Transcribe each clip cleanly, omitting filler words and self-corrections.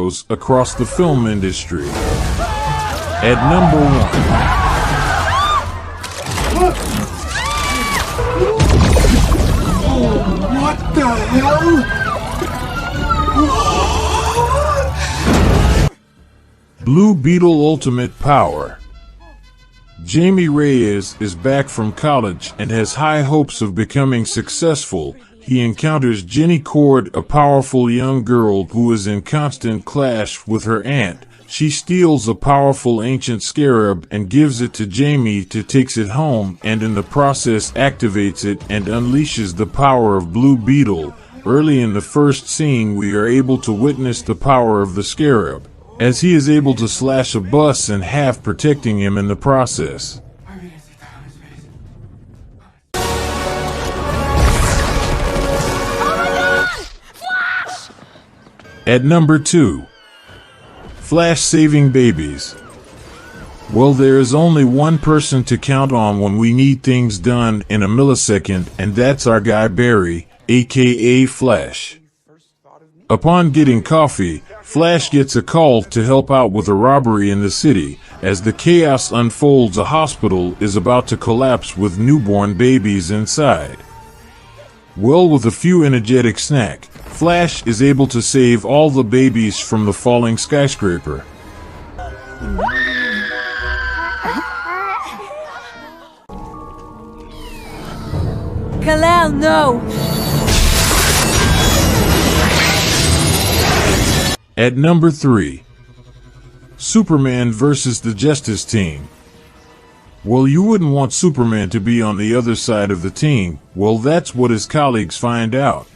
heroes across the film industry. At number 1. What the hell? Blue Beetle Ultimate Power. Jamie Reyes is back from college and has high hopes of becoming successful. He encounters Jenny Cord, a powerful young girl who is in constant clash with her aunt. She steals a powerful ancient scarab and gives it to Jamie to take it home, and in the process activates it and unleashes the power of Blue Beetle. Early in the first scene, we are able to witness the power of the scarab, as he is able to slash a bus in half, protecting him in the process. At number 2. Flash saving babies. Well, there is only one person to count on when we need things done in a millisecond, and that's our guy Barry, aka Flash. Upon getting coffee, Flash gets a call to help out with a robbery in the city. As the chaos unfolds, a hospital is about to collapse with newborn babies inside. Well, with a few energetic snacks, Flash is able to save all the babies from the falling skyscraper. Kal-El, no! At number 3. Superman versus the Justice Team. Well, you wouldn't want Superman to be on the other side of the team. Well, that's what his colleagues find out.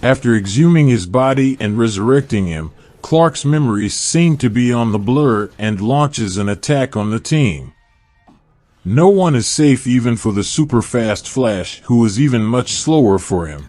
After exhuming his body and resurrecting him, Clark's memories seem to be on the blur and launches an attack on the team. No one is safe, even for the super fast Flash, who is even much slower for him.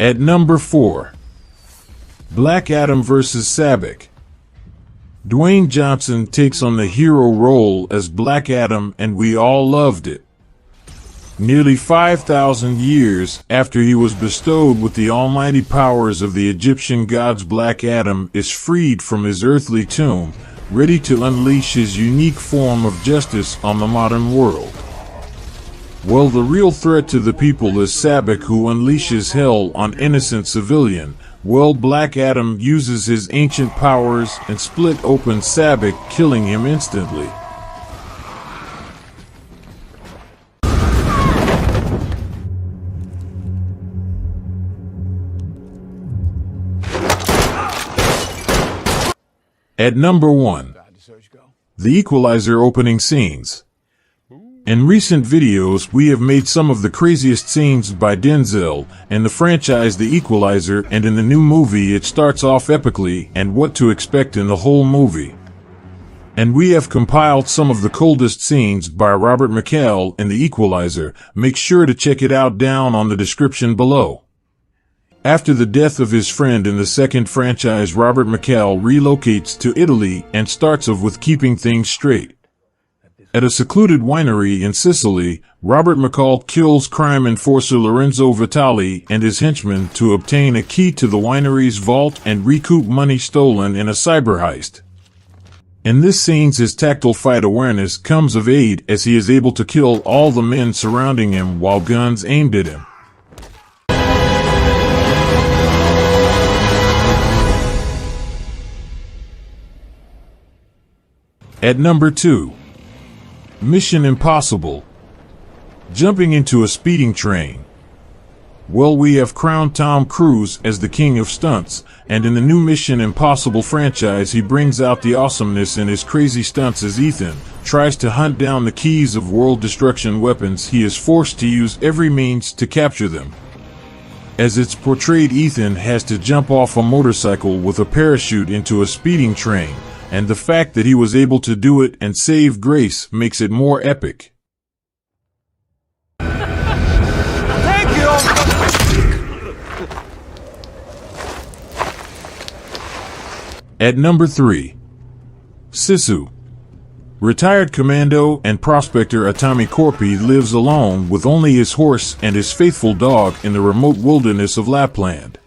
At number 4. Black Adam vs. Sabbac. Dwayne Johnson takes on the hero role as Black Adam, and we all loved it. Nearly 5,000 years after he was bestowed with the almighty powers of the Egyptian gods, Black Adam is freed from his earthly tomb, ready to unleash his unique form of justice on the modern world. Well, the real threat to the people is Sabbac, who unleashes hell on innocent civilian. Well, Black Adam uses his ancient powers and split open Sabbac, killing him instantly. At number 1. The Equalizer opening scenes. In recent videos, we have made some of the craziest scenes by Denzel in the franchise The Equalizer, and in the new movie it starts off epically, and what to expect in the whole movie. And we have compiled some of the coldest scenes by Robert McCall in The Equalizer. Make sure to check it out down on the description below. After the death of his friend in the second franchise, Robert McCall relocates to Italy and starts off with keeping things straight. At a secluded winery in Sicily, Robert McCall kills crime enforcer Lorenzo Vitali and his henchmen to obtain a key to the winery's vault and recoup money stolen in a cyber heist. In this scene, his tactile fight awareness comes of aid as he is able to kill all the men surrounding him while guns aimed at him. At number 2. Mission Impossible. Jumping into a speeding train. Well, we have crowned Tom Cruise as the king of stunts, and in the new Mission Impossible franchise he brings out the awesomeness in his crazy stunts as Ethan tries to hunt down the keys of world destruction weapons. He is forced to use every means to capture them. As it's portrayed, Ethan has to jump off a motorcycle with a parachute into a speeding train, and the fact that he was able to do it and save Grace makes it more epic. Thank you! At number 3. Sisu. Retired commando and prospector Atami Korpi lives alone with only his horse and his faithful dog in the remote wilderness of Lapland.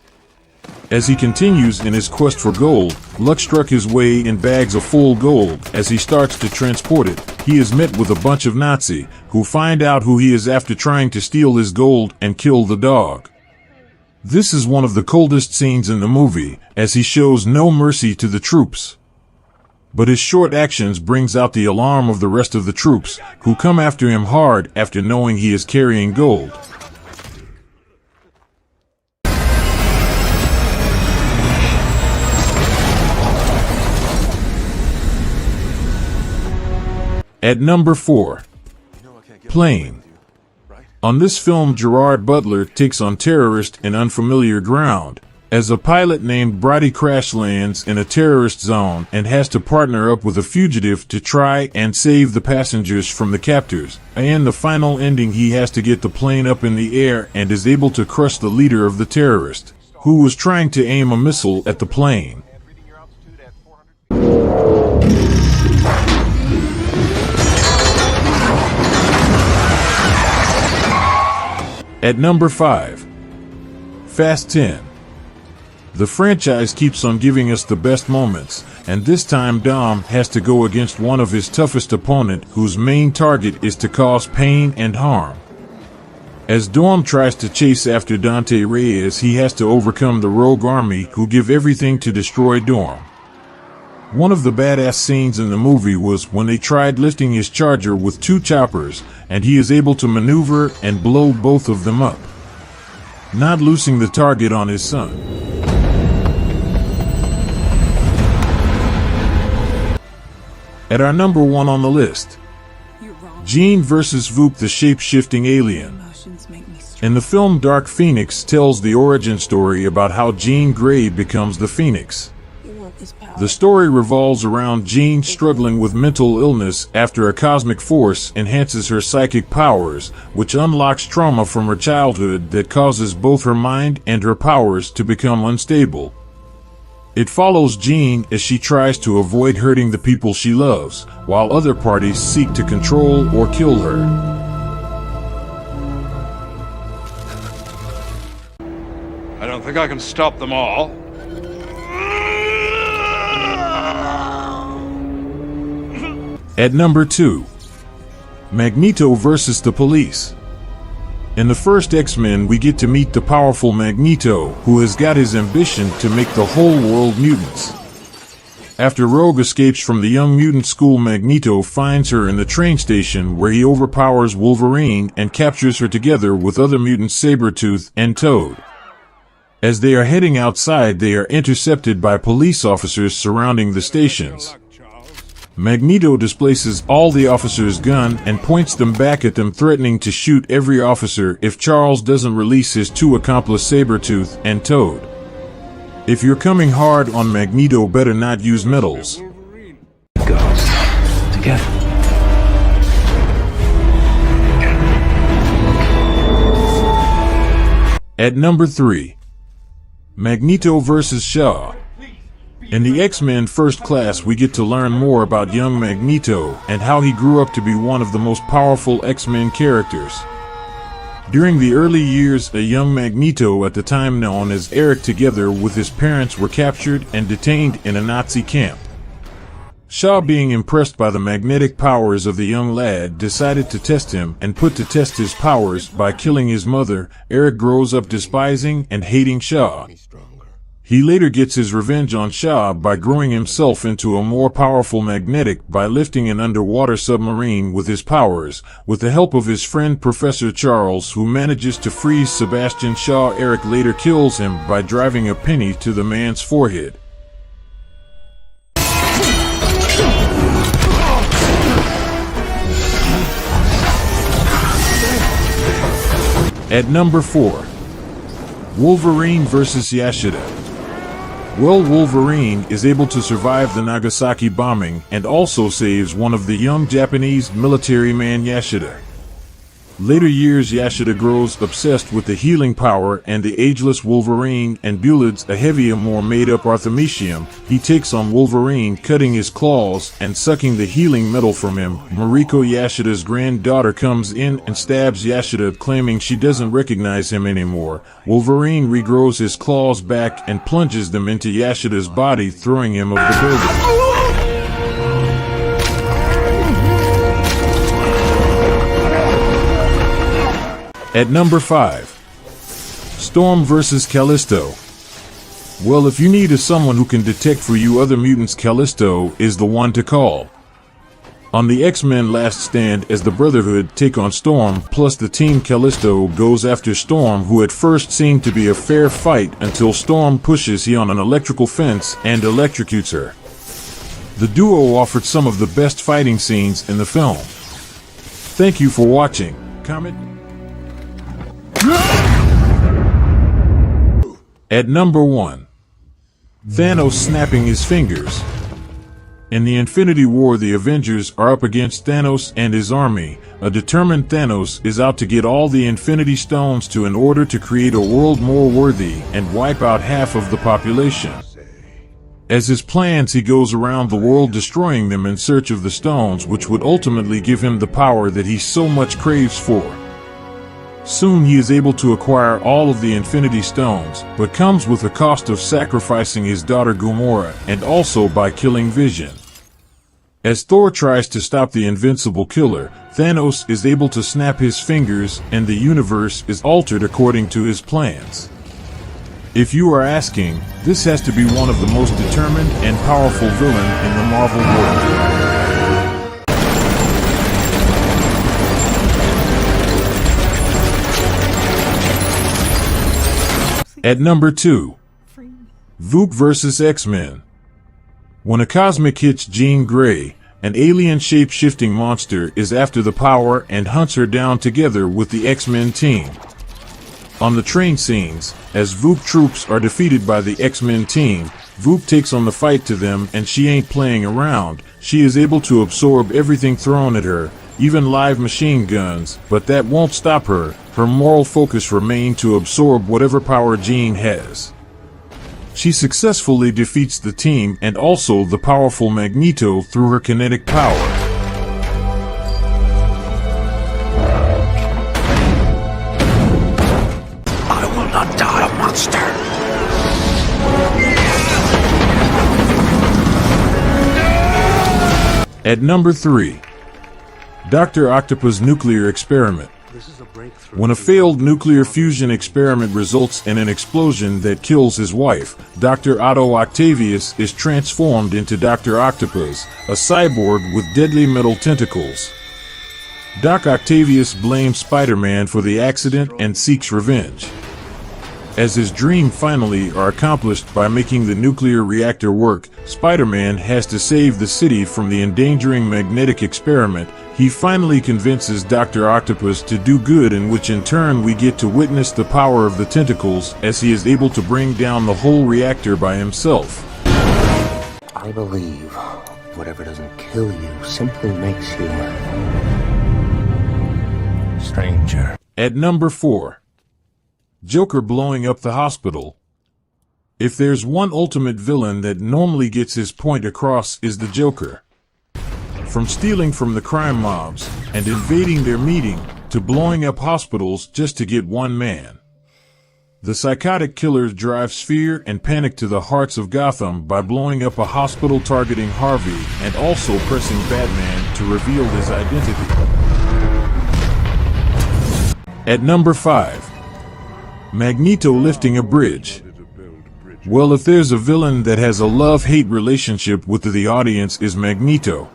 As he continues in his quest for gold, luck struck his way in bags of full gold. As he starts to transport it, he is met with a bunch of Nazi, who find out who he is after trying to steal his gold and kill the dog. This is one of the coldest scenes in the movie, as he shows no mercy to the troops. But his short actions brings out the alarm of the rest of the troops, who come after him hard after knowing he is carrying gold. At number 4. Plane. On this film, Gerard Butler takes on terrorists in unfamiliar ground, as a pilot named Brody crash lands in a terrorist zone and has to partner up with a fugitive to try and save the passengers from the captors. And the final ending, he has to get the plane up in the air and is able to crush the leader of the terrorist, who was trying to aim a missile at the plane. At number 5. Fast 10. The franchise keeps on giving us the best moments, and this time Dom has to go against one of his toughest opponent whose main target is to cause pain and harm. As Dom tries to chase after Dante Reyes, he has to overcome the rogue army who give everything to destroy Dom. One of the badass scenes in the movie was when they tried lifting his charger with 2 choppers, and he is able to maneuver and blow both of them up, not losing the target on his son. At our number 1 on the list, Jean vs. Voop, the shape-shifting alien. In the film, Dark Phoenix tells the origin story about how Jean Grey becomes the Phoenix. The story revolves around Jean struggling with mental illness after a cosmic force enhances her psychic powers, which unlocks trauma from her childhood that causes both her mind and her powers to become unstable. It follows Jean as she tries to avoid hurting the people she loves, while other parties seek to control or kill her. I don't think I can stop them all. At number 2. Magneto vs. the Police. In the first X-Men, we get to meet the powerful Magneto, who has got his ambition to make the whole world mutants. After Rogue escapes from the Young Mutant School, Magneto finds her in the train station, where he overpowers Wolverine and captures her together with other mutants Sabretooth and Toad. As they are heading outside, they are intercepted by police officers surrounding the stations. Magneto displaces all the officers' guns and points them back at them, threatening to shoot every officer if Charles doesn't release his 2 accomplices Sabretooth and Toad. If you're coming hard on Magneto, better not use metals. Goes together. At number 3. Magneto vs. Shaw. In the X-Men First Class, we get to learn more about young Magneto and how he grew up to be one of the most powerful X-Men characters. During the early years, a young Magneto, at the time known as Eric, together with his parents, were captured and detained in a Nazi camp. Shaw, being impressed by the magnetic powers of the young lad, decided to test him and put to test his powers by killing his mother. Eric grows up despising and hating Shaw. He later gets his revenge on Shaw by growing himself into a more powerful magnetic by lifting an underwater submarine with his powers, with the help of his friend Professor Charles, who manages to freeze Sebastian Shaw. Eric later kills him by driving a penny to the man's forehead. At number 4. Wolverine vs. Yashida. Well, Wolverine is able to survive the Nagasaki bombing and also saves one of the young Japanese military man Yashida. Later years, Yashida grows obsessed with the healing power and the ageless Wolverine and builds a heavier, more made-up Artemisium. He takes on Wolverine, cutting his claws and sucking the healing metal from him. Mariko, Yashida's granddaughter, comes in and stabs Yashida, claiming she doesn't recognize him anymore. Wolverine regrows his claws back and plunges them into Yashida's body, throwing him off the building. At number 5, Storm vs. Callisto. Well, if you need someone who can detect for you other mutants, Callisto is the one to call. On the X-Men Last Stand, as the Brotherhood take on Storm, plus the Team, Callisto goes after Storm, who at first seemed to be a fair fight until Storm pushes her on an electrical fence and electrocutes her. The duo offered some of the best fighting scenes in the film. Thank you for watching. Comment. At number 1, Thanos snapping his fingers. In the Infinity War, the Avengers are up against Thanos and his army. A determined Thanos is out to get all the Infinity Stones in order to create a world more worthy and wipe out half of the population. As his plans, he goes around the world destroying them in search of the stones, which would ultimately give him the power that he so much craves for. Soon he is able to acquire all of the Infinity Stones, but comes with a cost of sacrificing his daughter Gamora and also by killing Vision. As Thor tries to stop the invincible killer, Thanos is able to snap his fingers and the universe is altered according to his plans. If you are asking, this has to be one of the most determined and powerful villain in the Marvel world. At number 2, Vook vs. X-Men. When a cosmic hits Jean Grey, an alien shape-shifting monster is after the power and hunts her down together with the X-Men team. On the train scenes, as Vook troops are defeated by the X-Men team, Vook takes on the fight to them, and she ain't playing around. She is able to absorb everything thrown at her, even live machine guns, but that won't stop her. Her moral focus remains to absorb whatever power Jean has. She successfully defeats the team and also the powerful Magneto through her kinetic power. I will not die a monster. At number 3, Dr. Octopus nuclear experiment. When a failed nuclear fusion experiment results in an explosion that kills his wife, Dr. Otto Octavius is transformed into Dr. Octopus, a cyborg with deadly metal tentacles. Doc Octavius blames Spider-Man for the accident and seeks revenge. As his dreams finally are accomplished by making the nuclear reactor work, Spider-Man has to save the city from the endangering magnetic experiment. He finally convinces Dr. Octopus to do good, in which in turn we get to witness the power of the tentacles as he is able to bring down the whole reactor by himself. I believe whatever doesn't kill you simply makes you stranger. At number 4, Joker blowing up the hospital. If there's one ultimate villain that normally gets his point across, is the Joker. From stealing from the crime mobs and invading their meeting to blowing up hospitals just to get one man. The psychotic killer drives fear and panic to the hearts of Gotham by blowing up a hospital targeting Harvey and also pressing Batman to reveal his identity. At number 5, Magneto lifting a bridge. Well, if there's a villain that has a love-hate relationship with the audience, is Magneto.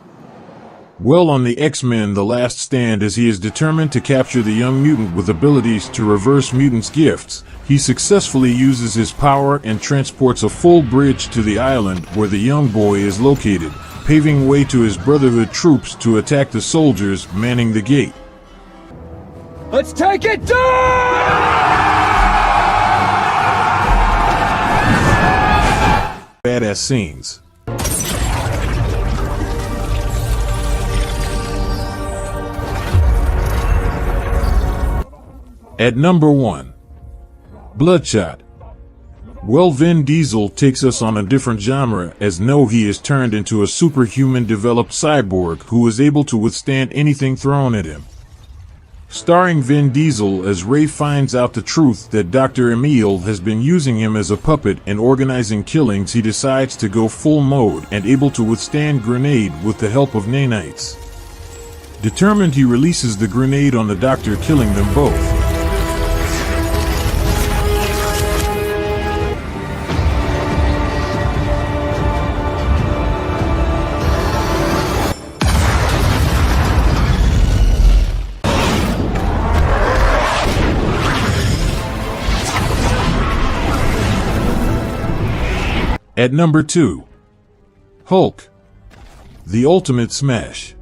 Well, on the X-Men The Last Stand, as he is determined to capture the young mutant with abilities to reverse mutants' gifts, he successfully uses his power and transports a full bridge to the island where the young boy is located, paving way to his Brotherhood troops to attack the soldiers manning the gate. Let's take it down! Badass scenes. At number 1. Bloodshot. Well, Vin Diesel takes us on a different genre, as he is turned into a superhuman developed cyborg who is able to withstand anything thrown at him. Starring Vin Diesel as Ray finds out the truth that Dr. Emil has been using him as a puppet and organizing killings, he decides to go full mode and able to withstand grenade with the help of nanites. Determined, he releases the grenade on the doctor, killing them both. At number 2. Hulk. The ultimate smash.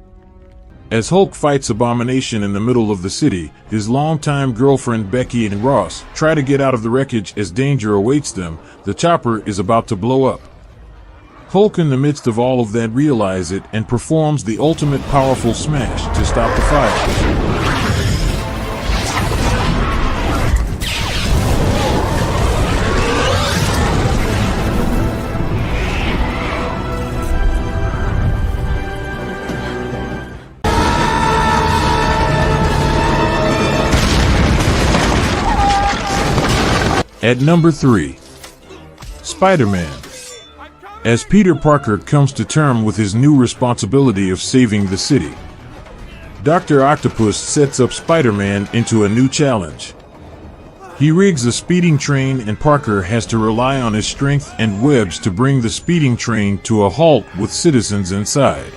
As Hulk fights Abomination in the middle of the city, his longtime girlfriend Becky and Ross try to get out of the wreckage as danger awaits them. The chopper is about to blow up. Hulk, in the midst of all of that, realizes it and performs the ultimate powerful smash to stop the fire. At number 3. Spider-Man. As Peter Parker comes to terms with his new responsibility of saving the city, Dr. Octopus sets up Spider-Man into a new challenge. He rigs a speeding train and Parker has to rely on his strength and webs to bring the speeding train to a halt with citizens inside.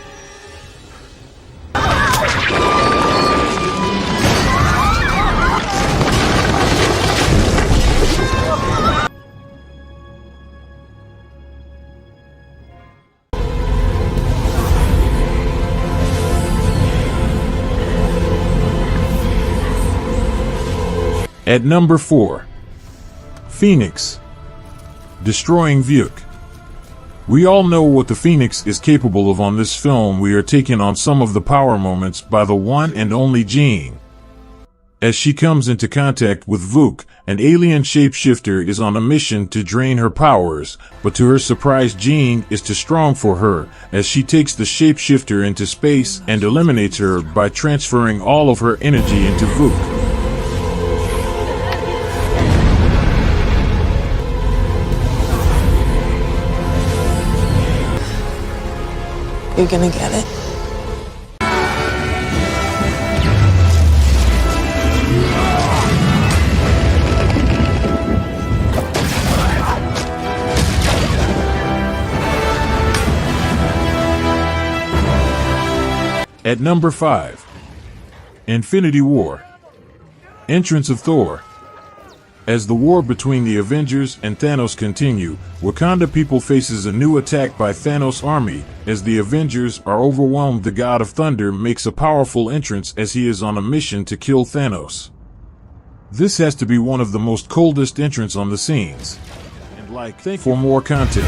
At number 4. Phoenix. Destroying Vuk. We all know what the Phoenix is capable of. On this film, we are taken on some of the power moments by the one and only Jean. As she comes into contact with Vuk, an alien shapeshifter is on a mission to drain her powers, but to her surprise, Jean is too strong for her, as she takes the shapeshifter into space and eliminates her by transferring all of her energy into Vuk. You're gonna get it. At number 5. Infinity War. Entrance of Thor. As the war between the Avengers and Thanos continue, Wakanda people faces a new attack by Thanos' army. As the Avengers are overwhelmed, the God of Thunder makes a powerful entrance as he is on a mission to kill Thanos. This has to be one of the most coldest entrants on the scenes. And for more content.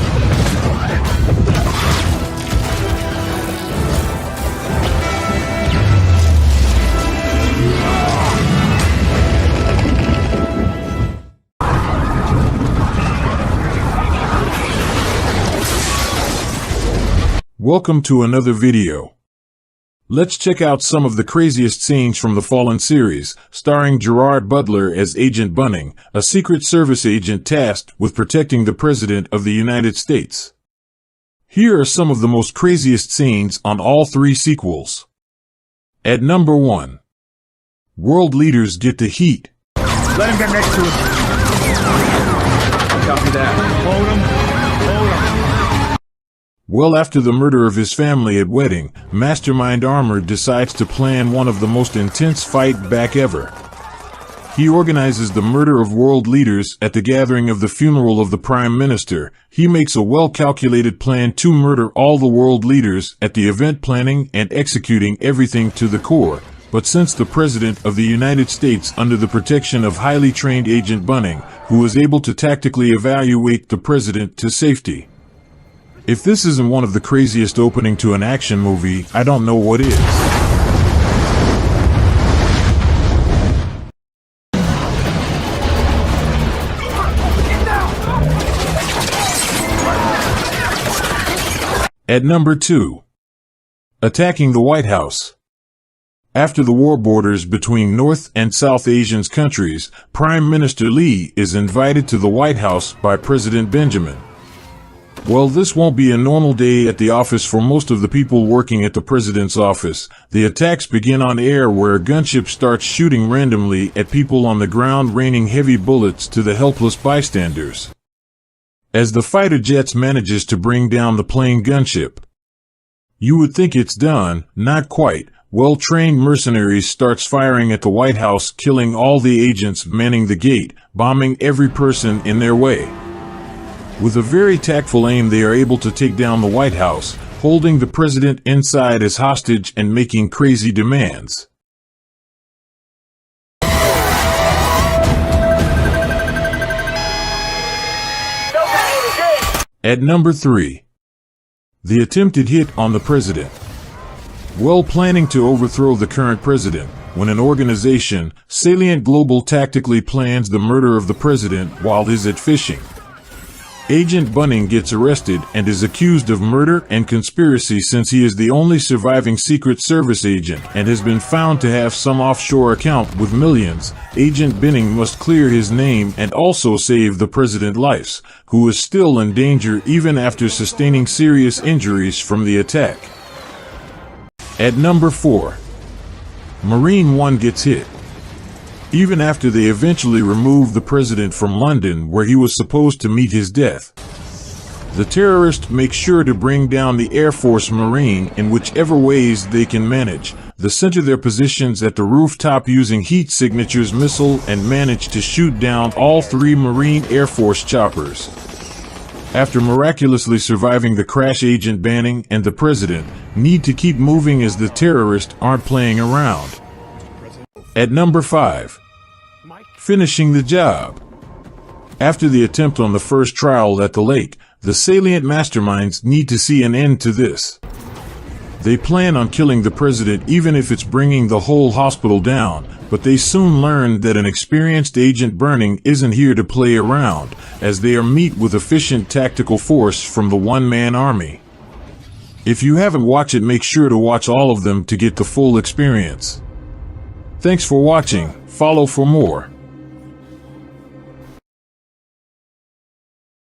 Welcome to another video. Let's check out some of the craziest scenes from the Fallen series, starring Gerard Butler as Agent Bunning, a Secret Service agent tasked with protecting the President of the United States. Here are some of the most craziest scenes on all 3 sequels. At number 1. World leaders get the heat. Let him get next to us. Copy that. Hold him. Well, after the murder of his family at wedding, Mastermind Armored decides to plan one of the most intense fight back ever. He organizes the murder of world leaders at the gathering of the funeral of the Prime Minister. He makes a well-calculated plan to murder all the world leaders at the event, planning and executing everything to the core. But since the President of the United States, under the protection of highly trained Agent Bunning, who is able to tactically evaluate the President to safety. If this isn't one of the craziest opening to an action movie, I don't know what is. At number 2. Attacking the White House. After the war borders between North and South Asian countries, Prime Minister Lee is invited to the White House by President Benjamin. Well, this won't be a normal day at the office for most of the people working at the president's office. The attacks begin on air where a gunship starts shooting randomly at people on the ground, raining heavy bullets to the helpless bystanders. As the fighter jets manages to bring down the plane gunship, you would think it's done, not quite. Well-trained mercenaries starts firing at the White House, killing all the agents manning the gate, bombing every person in their way. With a very tactful aim, they are able to take down the White House, holding the president inside as hostage and making crazy demands. At number 3. The attempted hit on the president. Well, planning to overthrow the current president, when an organization, Salient Global, tactically plans the murder of the president while he's at fishing. Agent Bunning gets arrested and is accused of murder and conspiracy since he is the only surviving Secret Service agent and has been found to have some offshore account with millions. Agent Bunning must clear his name and also save the president's life, who is still in danger even after sustaining serious injuries from the attack. At number 4. Marine One gets hit. Even after they eventually removed the president from London, where he was supposed to meet his death, the terrorists make sure to bring down the Air Force Marine in whichever ways they can manage. They center their positions at the rooftop using heat signatures missile and manage to shoot down all 3 Marine Air Force choppers. After miraculously surviving the crash, Agent Banning and the president need to keep moving as the terrorists aren't playing around. At number 5. Finishing the job. After the attempt on the first trial at the lake, the Salient masterminds need to see an end to this. They plan on killing the president even if it's bringing the whole hospital down, but they soon learn that an experienced Agent Burning isn't here to play around, as they are met with efficient tactical force from the one-man army. If you haven't watched it, make sure to watch all of them to get the full experience. Thanks for watching. Follow for more.